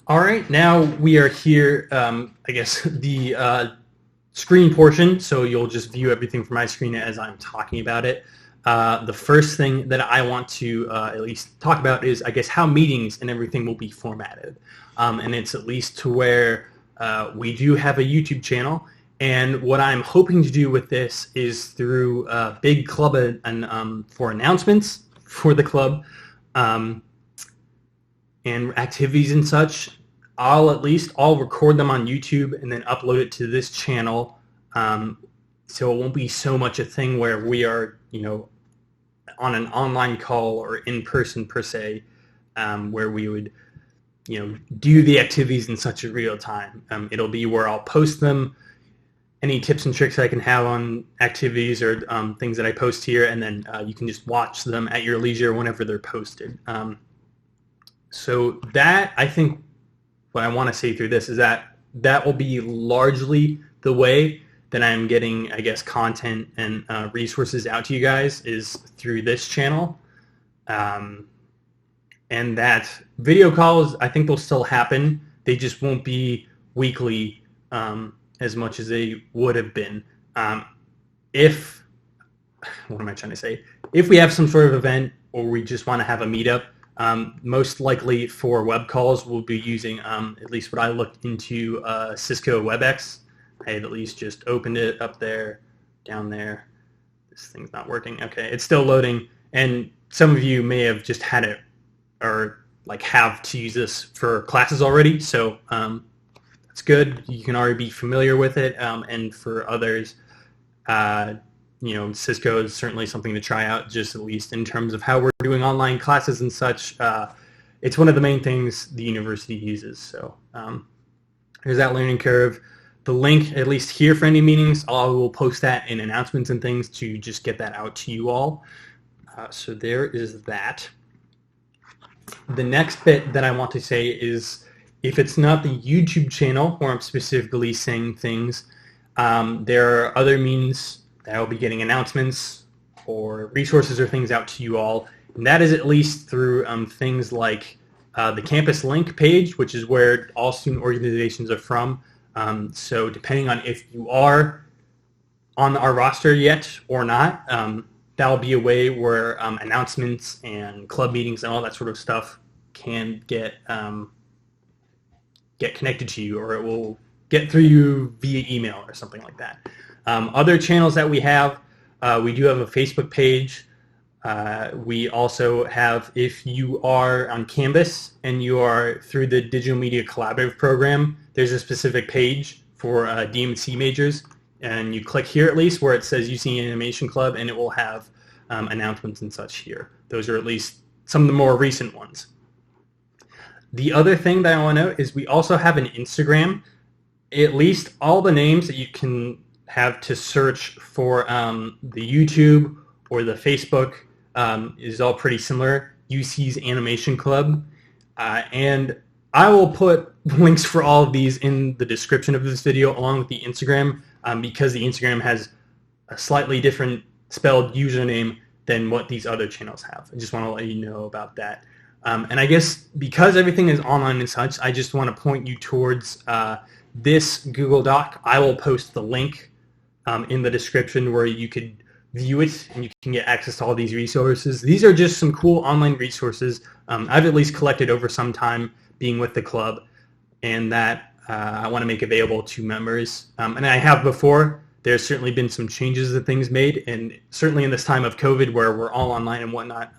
All right, now we are here. I guess the screen portion, so you'll just view everything from my screen as I'm talking about it. The first thing that I want to at least talk about is, I guess, how meetings and everything will be formatted. And it's at least to where we do have a YouTube channel. And what I'm hoping to do with this is through big club and for announcements for the club. And activities and such, I'll record them on YouTube and then upload it to this channel. So it won't be so much a thing where we are, on an online call or in person per se, where we would, do the activities in such a real time. It'll be where I'll post them, any tips and tricks I can have on activities or things that I post here, and then you can just watch them at your leisure whenever they're posted. So that, I think, what I want to say through this is that will be largely the way that I'm getting, I guess, content and resources out to you guys is through this channel. And that video calls, I think they'll still happen. They just won't be weekly as much as they would have been. What am I trying to say? If we have some sort of event or we just want to have a meetup, most likely for web calls, we'll be using, at least what I looked into, Cisco WebEx. I had at least just opened it up there, down there. This thing's not working. Okay, it's still loading. And some of you may have just had it or have to use this for classes already. So that's good. You can already be familiar with it. And for others, Cisco is certainly something to try out, just at least in terms of how we're doing online classes and such. It's one of the main things the university uses. So there's that learning curve. The link, at least here for any meetings, I will post that in announcements and things to just get that out to you all. So there is that. The next bit that I want to say is, if it's not the YouTube channel where I'm specifically saying things, there are other means that I'll be getting announcements or resources or things out to you all. And that is at least through things like the campus link page, which is where all student organizations are from. So depending on if you are on our roster yet or not, that'll be a way where announcements and club meetings and all that sort of stuff can get connected to you, or it will get through you via email or something like that. Other channels that we have, we do have a Facebook page. We also have, if you are on Canvas and you are through the Digital Media Collaborative program, there's a specific page for DMC majors, and you click here at least where it says UC Animation Club, and it will have announcements and such here. Those are at least some of the more recent ones. The other thing that I want to note is we also have an Instagram. At least all the names that you can have to search for the YouTube or the Facebook is all pretty similar. UC's Animation Club. And I will put links for all of these in the description of this video along with the Instagram, because the Instagram has a slightly different spelled username than what these other channels have. I just want to let you know about that. And I guess because everything is online and such, I just want to point you towards this Google Doc. I will post the link in the description where you could view it and you can get access to all these resources. These are just some cool online resources I've at least collected over some time being with the club, and that I want to make available to members. And I have before. There's certainly been some changes and things made, and certainly in this time of COVID where we're all online and whatnot,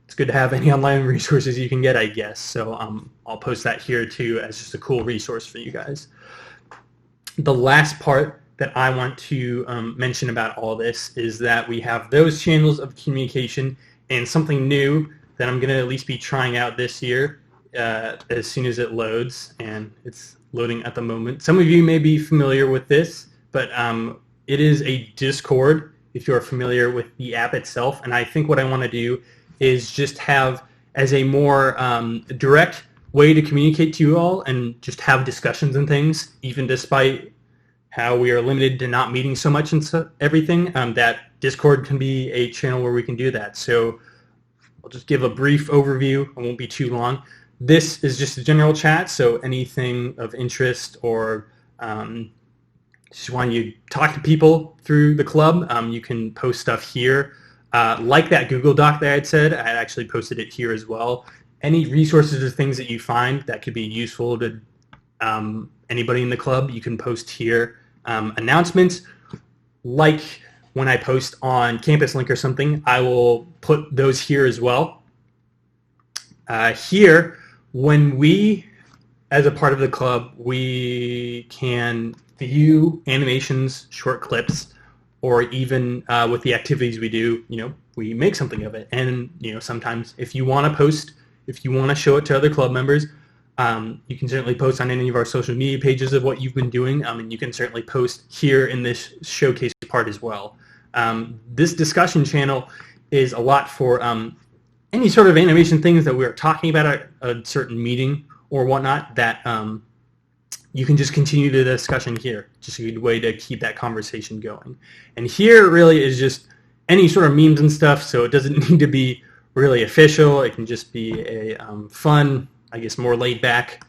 it's good to have any online resources you can get, I guess. So I'll post that here too as just a cool resource for you guys. The last part that I want to mention about all this is that we have those channels of communication, and something new that I'm going to at least be trying out this year as soon as it loads, and it's loading at the moment. Some of you may be familiar with this, but it is a Discord, if you're familiar with the app itself. And I think what I want to do is just have as a more direct way to communicate to you all and just have discussions and things, even despite how we are limited to not meeting so much and everything, that Discord can be a channel where we can do that. So I'll just give a brief overview. It won't be too long. This is just a general chat, so anything of interest or just want you to talk to people through the club, you can post stuff here. Like that Google Doc that I had said, I had actually posted it here as well. Any resources or things that you find that could be useful to anybody in the club, you can post here. Announcements, like when I post on Campus Link or something, I will put those here as well. Here, when we, as a part of the club, we can view animations, short clips, or even with the activities we do, we make something of it. And sometimes if you want to post, if you want to show it to other club members, you can certainly post on any of our social media pages of what you've been doing, and you can certainly post here in this showcase part as well. This discussion channel is a lot for any sort of animation things that we're talking about at a certain meeting or whatnot that you can just continue the discussion here. Just a good way to keep that conversation going. And here really is just any sort of memes and stuff, so it doesn't need to be really official. It can just be a fun, I guess, more laid-back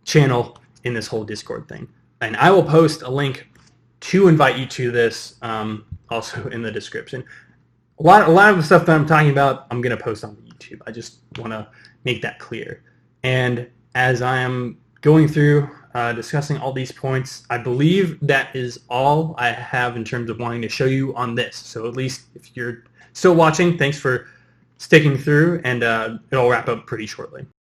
channel in this whole Discord thing. And I will post a link to invite you to this also in the description. A lot of the stuff that I'm talking about, I'm going to post on YouTube. I just want to make that clear. And as I am going through discussing all these points, I believe that is all I have in terms of wanting to show you on this. So at least if you're still watching, thanks for sticking through, and it'll wrap up pretty shortly.